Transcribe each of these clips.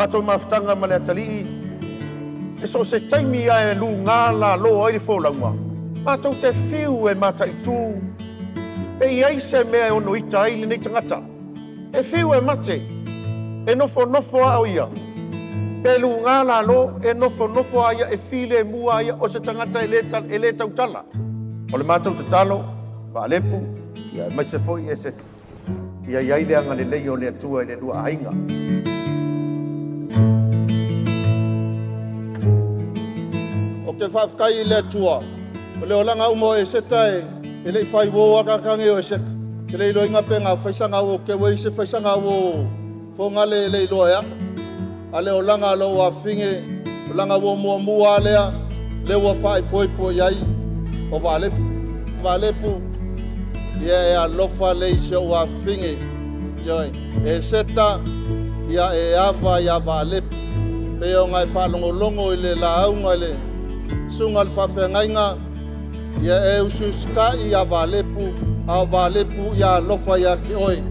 mātou mawhitanga ma le atali'i. E so se taimi ai e lu ngā la lo ai le wholaunga. Mātou te whiu e mātai tū. E iai se mea e ono ita ai le nei tangata. E whiu e mate. E nofo au ia. E lu ngā la lo e nofo aia e while e mua aia o se tangata e le tautala. O le mātou te talo, Alepu, ia mai se foi Eseta. Ia iai le anga le lei o le atua e le lua ainga. O ke whawkai le atua, o le olanga umo Eseta e le whai wō akakange o Eseta. Ke le ilo inga penga whaisanga o ke wei se whaisanga o whonga le ilo ea. A le olanga lo wa finge, olanga wo mua lea, le wa whai poi iai o Alepu. Alepu. Ia e alofa leise o a finge. Eseta ia e ava ia Alepu. Pe o ngai whalongolongo i le launga i le sunga le whawhengainga. Ia e ususka i a Alepu. A Alepu ia alofa ia ki oi.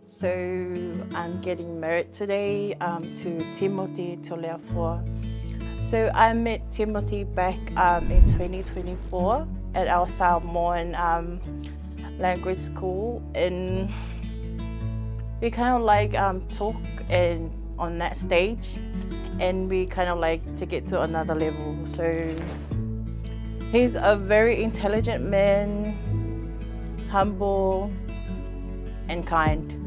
So I'm getting married today to Timothy Toleafua. So I met Timothy back in 2024 at our Samoan language school, and we kind of like talk on that stage, and we kind of like to get to another level. So he's a very intelligent man, humble and kind.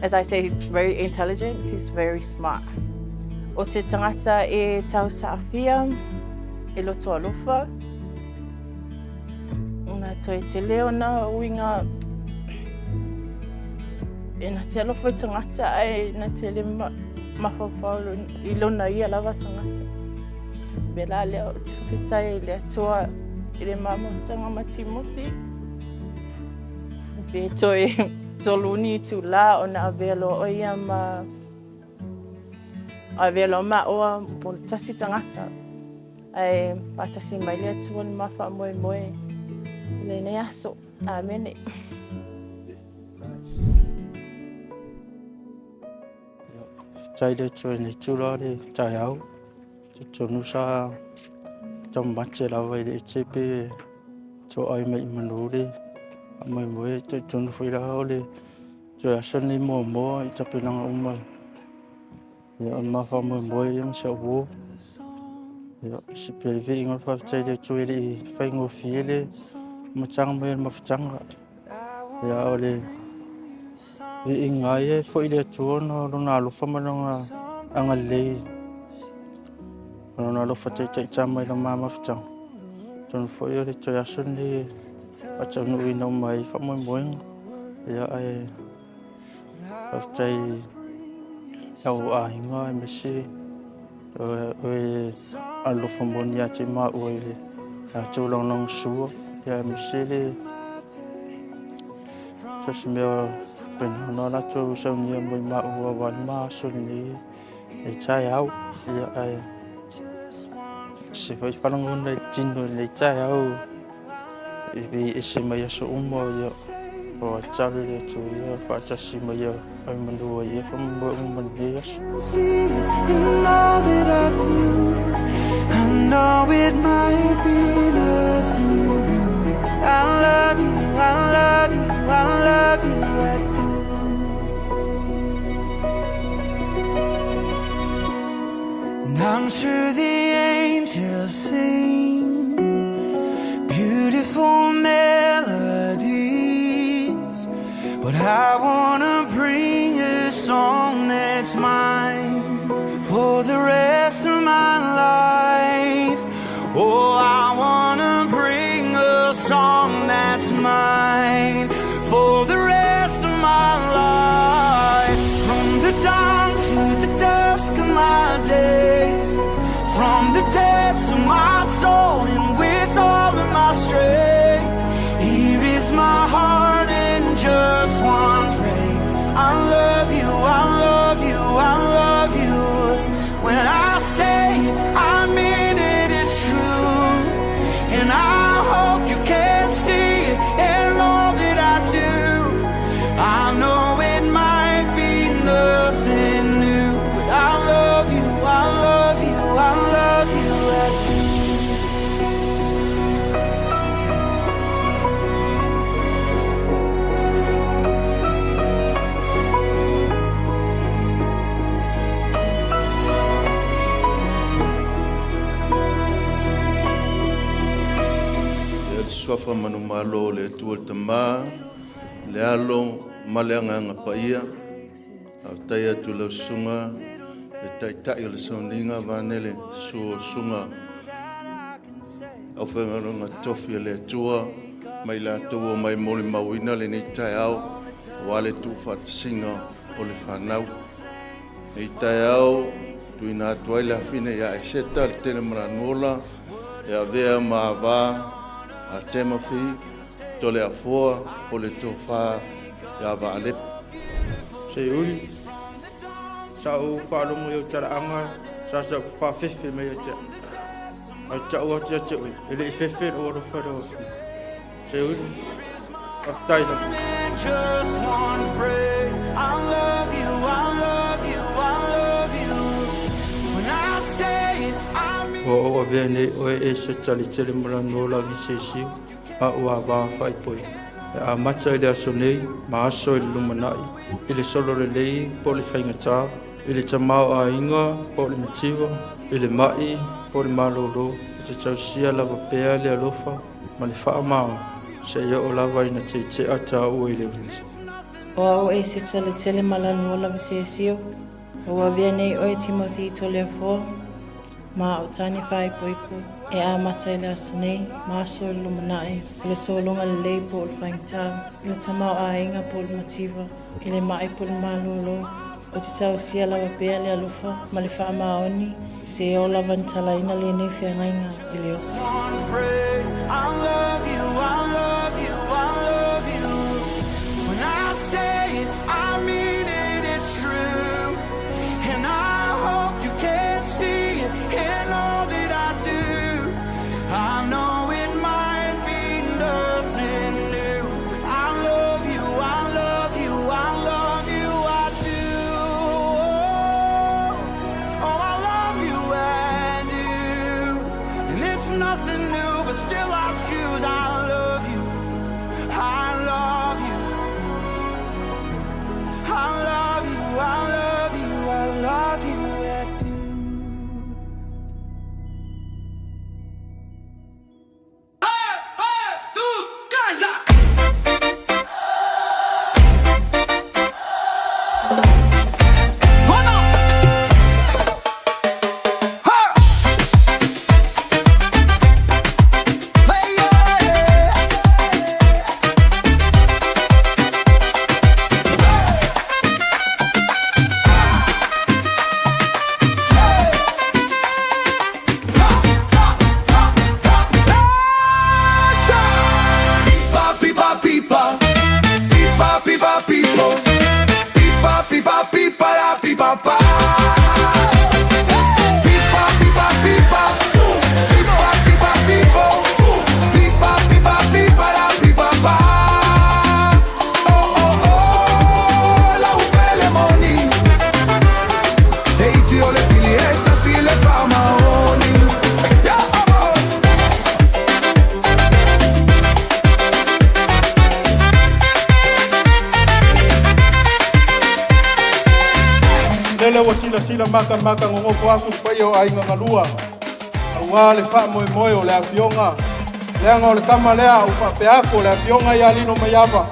As I say, he's very intelligent, he's very smart. O se tangata e tau saafia, e loto alofa. Nga toi te leo na uinga. E na te alofa i tangata ai na te le mawhawhau i lona ia lava tangata. Bela leo te whawhitai le atua i le mamutanga ma Timothy. Be toi toluni tu la o na avelo o ia ma avelo ma o po tasi tangata ai patasi mai le tu ma fa moe le ne aso amen. Chai de choi ni tu la de chai au tu nu sa trong bắt che la vai de chepe cho ai mai manu de mai moe tu chun fui la ole cho asan ni mo i tape nang umma ya ma fa moe yang sa wo ya si pelve ngol fa chai de choi de fai ngo fiele ma chang me ma chang ya ole vi ingai foi de chuan no na lu fa mananga angale no lo fa chai cham mai la ma chang chun foi de choi asan ni a chang no ino mai fa moe ya ai after au a hinga me se a lo fambon ya che ma o a chu long long su ya me se le just me pen no na chu so ni mo ma o wa ma so ni e chai au ya ai se foi fa long le chin le chai au e se mai so mo ya o chale le chu ya fa cha si mai ya ai mandu ya fa mo man yes I know it might be nothing. I love you, I love you, I love you, I do. And I'm sure the angels sing beautiful melodies, but I wanna bring a song that's mine for the rest of my life. Oh, I wanna bring a song that's mine for the rest of my life. From the dawn to the dusk of my days, from the depths of my I love you, I love you, I love you. When I say it, I mean it, it's true. And I hope you can see it in all that I do. I know it might be nothing new, but I love you, I love you, I love you, I do. Swafa manu malo le tuol tama le alo maleanga ngapaia au taia tu lau sunga le taitai le soninga vanele suo sunga au whengaronga tofi le tua mai la tua mai moli mawina le nei tai au wale tu whatasinga o le whanau nei tai au tu ina atuai la fine ya Eseta le tene maranola e a vea maava a Timothy, tole a foa, o le tofa, ya va alep. Se uri, sa u whalungu i o tara anga, sa whawhewhi me o te. A ta ua te ate ui, ele i whewhi o ro wharo. Se uri, a taina. Just one phrase, I love you, I love you, I love you. When I say it, I mean O o vea nei o e se tali tele mura nola vi se siu, a ua wā whaipoi. E a mata i le aso nei, ma aso i le lumanai, i le solo le lei, po le whaingatā, i le tamau a inga, po le matiwa, i le mai, po le malolo, i te tausia lava pēa le alofa, ma le wha mao, se ia o lava ina te te ata ua i le uti. O au e se tale tele malanu o lawa se sio. O a vea nei o e Timothy to lea fo. Ma o tani whai poipo. E a mata i le aso nei. Ma aso i lumanai. Le solonga le lei po le whaingtau. Le tamau a inga po le mativa. I le mai po le malolo. O te tau sia lawa pea le alufa. Ma le wha maoni. Se e o lawa ni tala ina le nei whiangainga i le otis. one phrase, I love you, I love you, I love you. When I say it, I mean it, it's true. And I hope you can see it in all that I do. I know it might be nothing new, but I love you, I love you, I love you, I do. Oh, I love you, I do. And it's nothing new, but still I choose. I love you, I love you, I love you, I love you, I love you, I do. Lele wa sila maka ngongoko aku pai o ai ngalua. Aua le wha moe o le afionga. Leanga o le kama lea upa peako le afionga ia lino maiawa.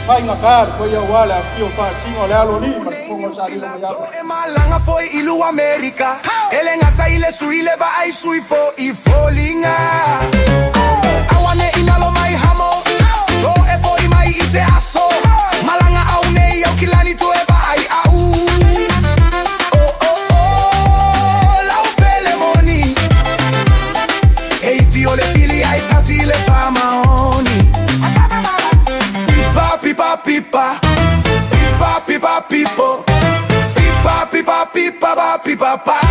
Pai ngā kāre koe ia wale afio wha tingo le alo ni ma kongo sa lino maiawa. E malanga foi ilu Amerika. Ele ngata ile suile ba ai sui fo I folinga. Awane inalo mai hamo. To e foi mai ise aso. Malanga au nei au kilani to e ba ai au. Ole pili ai tasi le fama oni. Pipa pipa pipa pipa pipa pipa pipa pipa pipa pipa pipa pipa